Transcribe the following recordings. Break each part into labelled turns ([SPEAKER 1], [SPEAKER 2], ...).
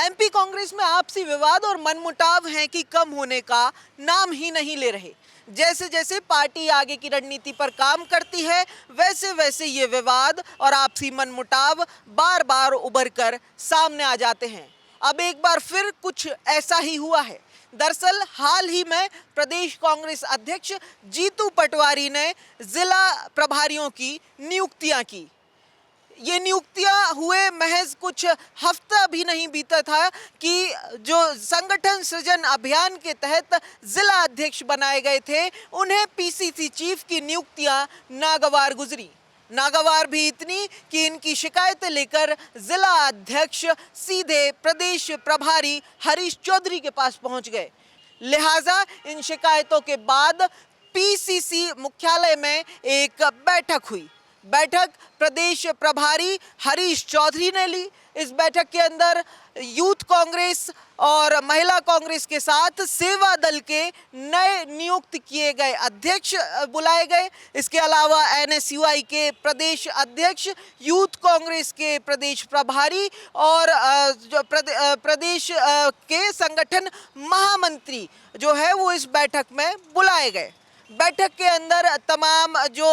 [SPEAKER 1] MP Congress में आपसी विवाद और मनमुटाव हैं कि कम होने का नाम ही नहीं ले रहे। जैसे जैसे पार्टी आगे की रणनीति पर काम करती है, वैसे वैसे ये विवाद और आपसी मनमुटाव बार बार उभर कर सामने आ जाते हैं। अब एक बार फिर कुछ ऐसा ही हुआ है। दरअसल हाल ही में प्रदेश कांग्रेस अध्यक्ष जीतू पटवारी ने जिला प्रभारियों की नियुक्तियां की। ये नियुक्तियां हुए महज कुछ हफ्ता भी नहीं बीता था कि जो संगठन सृजन अभियान के तहत जिला अध्यक्ष बनाए गए थे, उन्हें पीसीसी चीफ की नियुक्तियां नागवार गुजरी। नागवार भी इतनी कि इनकी शिकायतें लेकर जिला अध्यक्ष सीधे प्रदेश प्रभारी हरीश चौधरी के पास पहुंच गए। लिहाजा इन शिकायतों के बाद पीसीसी मुख्यालय में एक बैठक हुई। बैठक प्रदेश प्रभारी हरीश चौधरी ने ली। इस बैठक के अंदर यूथ कांग्रेस और महिला कांग्रेस के साथ सेवा दल के नए नियुक्त किए गए अध्यक्ष बुलाए गए। इसके अलावा एनएसयूआई के प्रदेश अध्यक्ष, यूथ कांग्रेस के प्रदेश प्रभारी और जो प्रदेश के संगठन महामंत्री जो है वो इस बैठक में बुलाए गए। बैठक के अंदर तमाम जो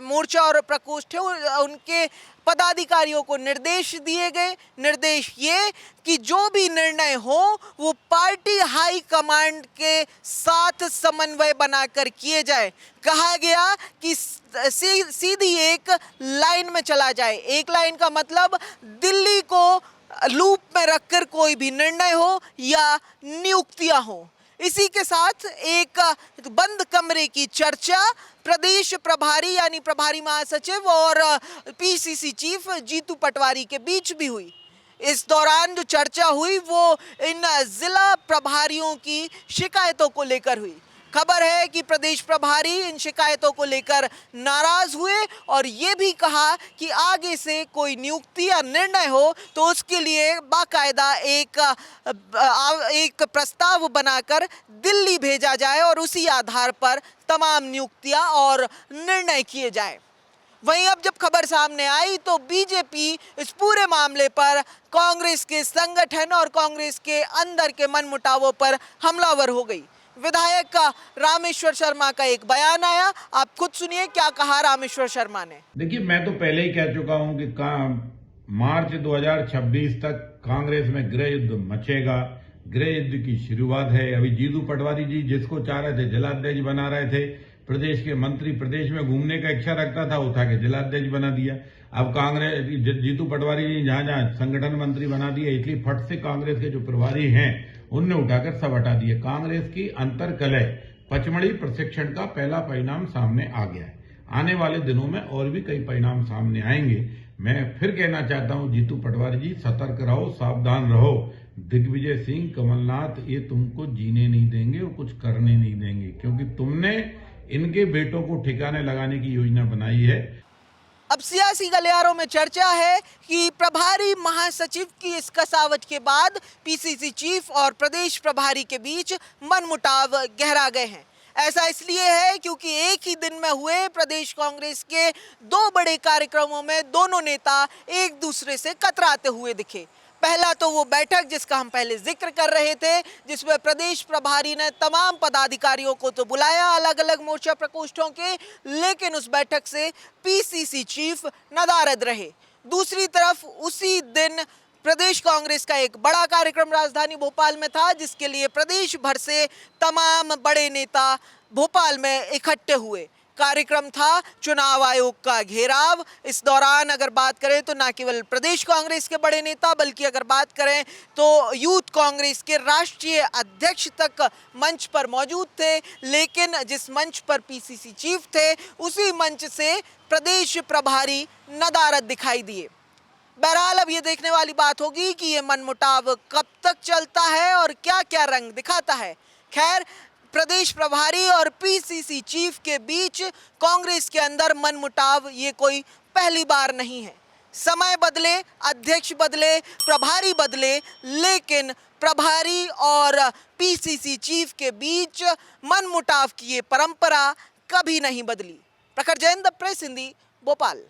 [SPEAKER 1] मोर्चा और प्रकोष्ठ है उनके पदाधिकारियों को निर्देश दिए गए। निर्देश ये कि जो भी निर्णय हो वो पार्टी हाई कमांड के साथ समन्वय बनाकर किए जाए। कहा गया कि सीधी एक लाइन में चला जाए। एक लाइन का मतलब दिल्ली को लूप में रखकर कोई भी निर्णय हो या नियुक्तियां हो। इसी के साथ एक बंद कमरे की चर्चा प्रदेश प्रभारी यानी प्रभारी महासचिव और पीसीसी चीफ जीतू पटवारी के बीच भी हुई। इस दौरान जो चर्चा हुई वो इन जिला प्रभारियों की शिकायतों को लेकर हुई। खबर है कि प्रदेश प्रभारी इन शिकायतों को लेकर नाराज हुए और ये भी कहा कि आगे से कोई नियुक्ति या निर्णय हो तो उसके लिए बाकायदा एक प्रस्ताव बनाकर दिल्ली भेजा जाए और उसी आधार पर तमाम नियुक्तियां और निर्णय किए जाए। वहीं अब जब खबर सामने आई तो बीजेपी इस पूरे मामले पर कांग्रेस के संगठन और कांग्रेस के अंदर के मनमुटावों पर हमलावर हो गई। विधायक रामेश्वर शर्मा का एक बयान आया, आप खुद सुनिए क्या कहा रामेश्वर शर्मा ने।
[SPEAKER 2] देखिए, मैं तो पहले ही कह चुका हूं कि मार्च 2026 तक कांग्रेस में गृह युद्ध मचेगा। गृह युद्ध की शुरुआत है। अभी जीतू पटवारी जी जिसको चाह रहे थे जिलाध्यक्ष बना रहे थे, प्रदेश के मंत्री प्रदेश में घूमने का इच्छा रखता था, उठा के जिलाध्यक्ष बना दिया। अब कांग्रेस जीतू पटवारी जी जहां जहां संगठन मंत्री बना दिया, इसलिए फट से कांग्रेस के जो प्रभारी हैं उनने उठाकर सब हटा दिए। कांग्रेस की अंतरकलह पचमढ़ी प्रशिक्षण का पहला परिणाम सामने आ गया है। आने वाले दिनों में और भी कई परिणाम सामने आएंगे। मैं फिर कहना चाहता हूं जीतू पटवारी जी, सतर्क रहो, सावधान रहो। दिग्विजय सिंह, कमलनाथ ये तुमको जीने नहीं देंगे और कुछ करने नहीं देंगे, क्योंकि तुमने इनके बेटों को ठिकाने लगाने की योजना बनाई है।
[SPEAKER 1] अब सियासी गलियारों में चर्चा है कि प्रभारी महासचिव की इस कसावट के बाद पीसीसी चीफ और प्रदेश प्रभारी के बीच मनमुटाव गहरा गए हैं। ऐसा इसलिए है क्योंकि एक ही दिन में हुए प्रदेश कांग्रेस के दो बड़े कार्यक्रमों में दोनों नेता एक दूसरे से कतराते हुए दिखे। पहला तो वो बैठक जिसका हम पहले जिक्र कर रहे थे, जिसमें प्रदेश प्रभारी ने तमाम पदाधिकारियों को तो बुलाया अलग अलग मोर्चा प्रकोष्ठों के, लेकिन उस बैठक से पीसीसी चीफ नदारद रहे। दूसरी तरफ उसी दिन प्रदेश कांग्रेस का एक बड़ा कार्यक्रम राजधानी भोपाल में था, जिसके लिए प्रदेश भर से तमाम बड़े नेता भोपाल में इकट्ठे हुए। कार्यक्रम था चुनाव आयोग का घेराव। इस दौरान अगर बात करें तो न केवल प्रदेश कांग्रेस के बड़े नेता, बल्कि अगर बात करें तो यूथ कांग्रेस के राष्ट्रीय अध्यक्ष तक मंच पर मौजूद थे। लेकिन जिस मंच पर पीसीसी चीफ थे, उसी मंच से प्रदेश प्रभारी नदारद दिखाई दिए। बहरहाल अब ये देखने वाली बात होगी कि ये मनमुटाव कब तक चलता है और क्या क्या रंग दिखाता है। खैर, प्रदेश प्रभारी और पीसीसी चीफ के बीच कांग्रेस के अंदर मनमुटाव ये कोई पहली बार नहीं है। समय बदले, अध्यक्ष बदले, प्रभारी बदले, लेकिन प्रभारी और पीसीसी चीफ के बीच मनमुटाव की ये परंपरा कभी नहीं बदली। प्रखर जैन, द प्रेस हिंदी, भोपाल।